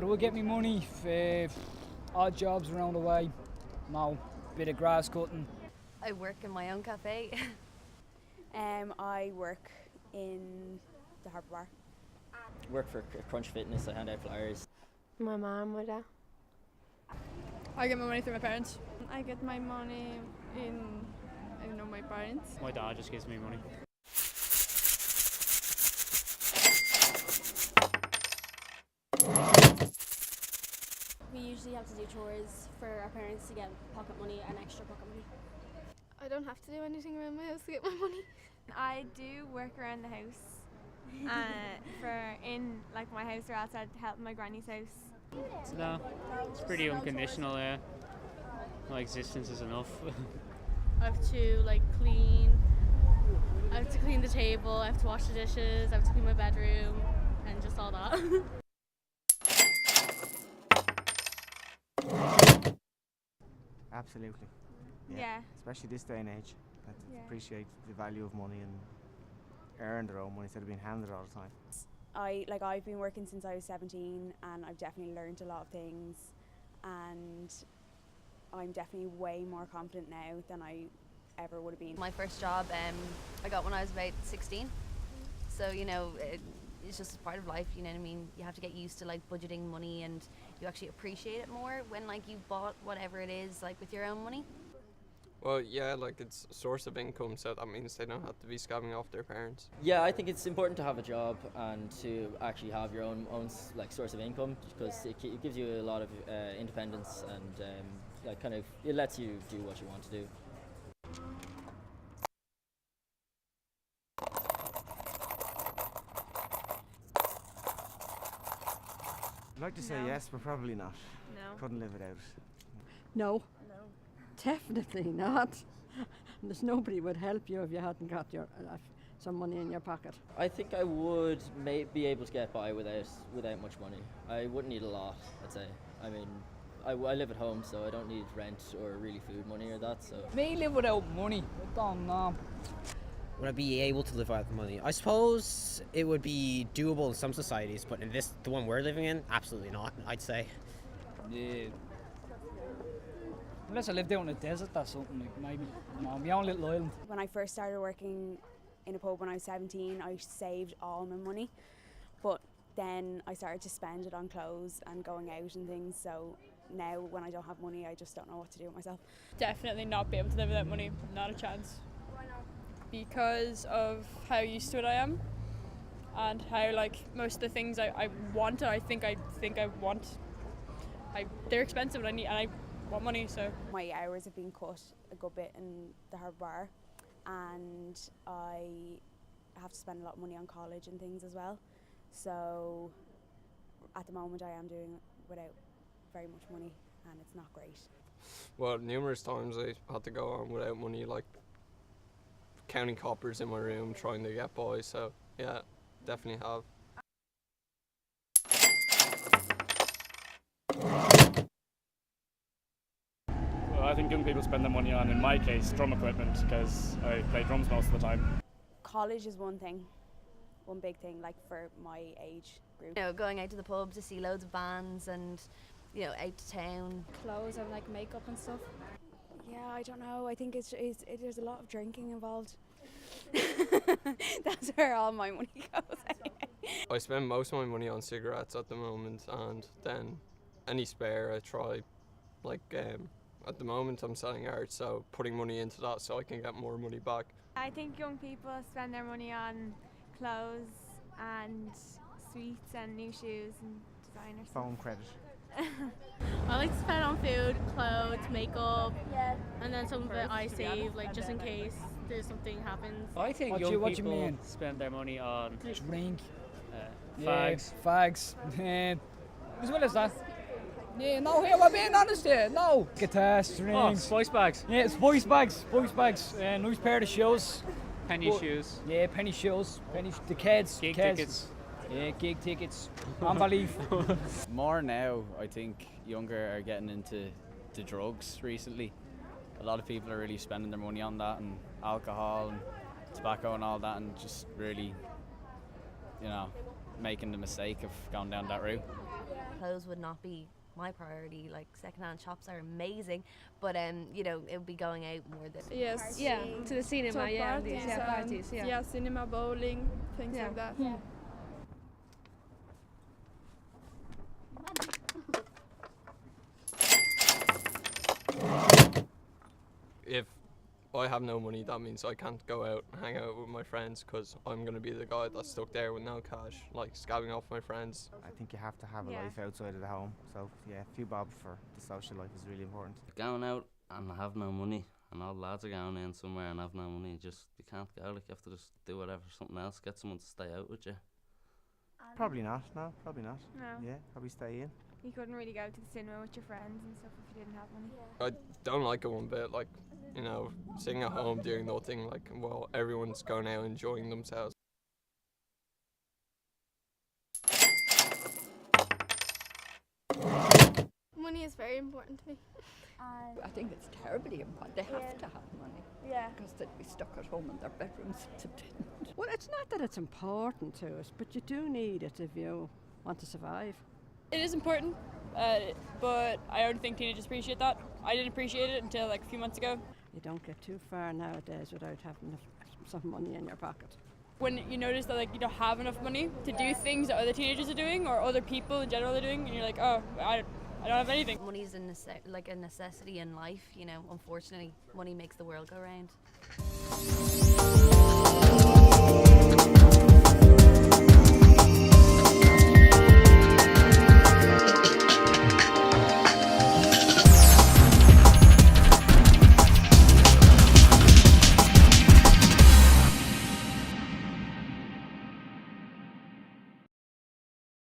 we'll get me money for odd jobs around the way. No, bit of grass cutting. I work in my own cafe. I work in the Harbour Bar. Work for Crunch Fitness, I hand out flyers. My mum or dad. I get my money through my parents. I get my money in, my parents. My dad just gives me money. We usually have to do chores for our parents to get pocket money and extra pocket money. I don't have to do anything around my house to get my money. I do work around the house, for in like my house or outside helping my granny's house. No, it's pretty unconditional. Yeah, my existence is enough. I have to clean. I have to clean the table. I have to wash the dishes. I have to clean my bedroom, and just all that. Absolutely. Yeah. Especially this day and age. Appreciate the value of money and earn their own money instead of being handed it all the time. I've been working since I was 17 and I've definitely learned a lot of things, and I'm definitely way more confident now than I ever would have been. My first job I got when I was about 16. So, it's just part of life, you know what I mean? You have to get used to budgeting money, and you actually appreciate it more when you've bought whatever it is with your own money. Well, yeah, it's a source of income, so that means they don't have to be scamming off their parents. Yeah, I think it's important to have a job and to actually have your own source of income, because it gives you a lot of independence, and it lets you do what you want to do. I'd like to say yes, but probably not. No. Couldn't live without it. No. Definitely not. There's nobody would help you if you hadn't got some money in your pocket. I think I would be able to get by without much money. I wouldn't need a lot, I'd say. I mean, I live at home, so I don't need rent or really food money or that. So Me live without money. I don't know. Would I be able to live without the money? I suppose it would be doable in some societies, but in the one we're living in, absolutely not, I'd say. Yeah. Unless I lived out in the desert or something, maybe. My own little island. When I first started working in a pub when I was 17, I saved all my money, but then I started to spend it on clothes and going out and things, so now when I don't have money I just don't know what to do with myself. Definitely not be able to live without money, not a chance. Why not? Because of how used to it I am, and how most of the things I want, I think I want, they're expensive and I want money, so. My hours have been cut a good bit in the Harbour Bar, and I have to spend a lot of money on college and things as well. So at the moment I am doing it without very much money, and it's not great. Well, numerous times I had to go on without money, counting coppers in my room, trying to get by, so yeah, definitely have. Well, I think young people spend their money on, in my case, drum equipment, because I play drums most of the time. College is one big thing for my age group. Going out to the pub to see loads of bands and, out to town. Clothes and makeup and stuff. Yeah, I don't know. I think there's a lot of drinking involved. That's where all my money goes anyway. I spend most of my money on cigarettes at the moment, and then any spare I try, at the moment I'm selling art, so putting money into that so I can get more money back. I think young people spend their money on clothes and sweets and new shoes and designer stuff. Phone credit. I like to spend on food, clothes, makeup, and then some of it I save, just in case there's something happens. I think young people spend their money on Drink. fags. Fags. As well as that. Yeah, no, here we're being honest here. No. Guitar strings. Oh, spice bags. Yeah, spice bags. Nice pair of shoes. Penny shoes. Yeah, penny shoes. The kids. Gig tickets. Yeah, gig tickets. Unbelievable. More now, I think younger are getting into drugs recently. A lot of people are really spending their money on that, and alcohol and tobacco and all that, and just really making the mistake of going down that route. Clothes would not be my priority. Like secondhand shops are amazing, but it would be going out more than Yes. Yeah, to the cinema, So yeah, parties, yeah, parties, yeah. Yeah, cinema, bowling, things Yeah. like that. Yeah. If I have no money, that means I can't go out and hang out with my friends because I'm going to be the guy that's stuck there with no cash, like scabbing off my friends. I think you have to have a life outside of the home. So yeah, a few bob for the social life is really important. Going out and have no money, and all the lads are going in somewhere and have no money, you can't go. Like, you have to just do whatever, something else, get someone to stay out with you. Probably not. No, probably not. No. Yeah, probably stay in. You couldn't really go to the cinema with your friends and stuff if you didn't have money. I don't like it one bit, like, sitting at home doing nothing, like, while everyone's going out enjoying themselves. Money is very important to me. I think it's terribly important. They have to have money. Yeah. Because they'd be stuck at home in their bedrooms if they didn't. Well, it's not that it's important to us, but you do need it if you want to survive. It is important, but I don't think teenagers appreciate that. I didn't appreciate it until like a few months ago. You don't get too far nowadays without having some money in your pocket. When you notice that like you don't have enough money to do things that other teenagers are doing or other people in general are doing, and you're like, oh, I don't have anything. Money is a necessity in life. Unfortunately, money makes the world go round.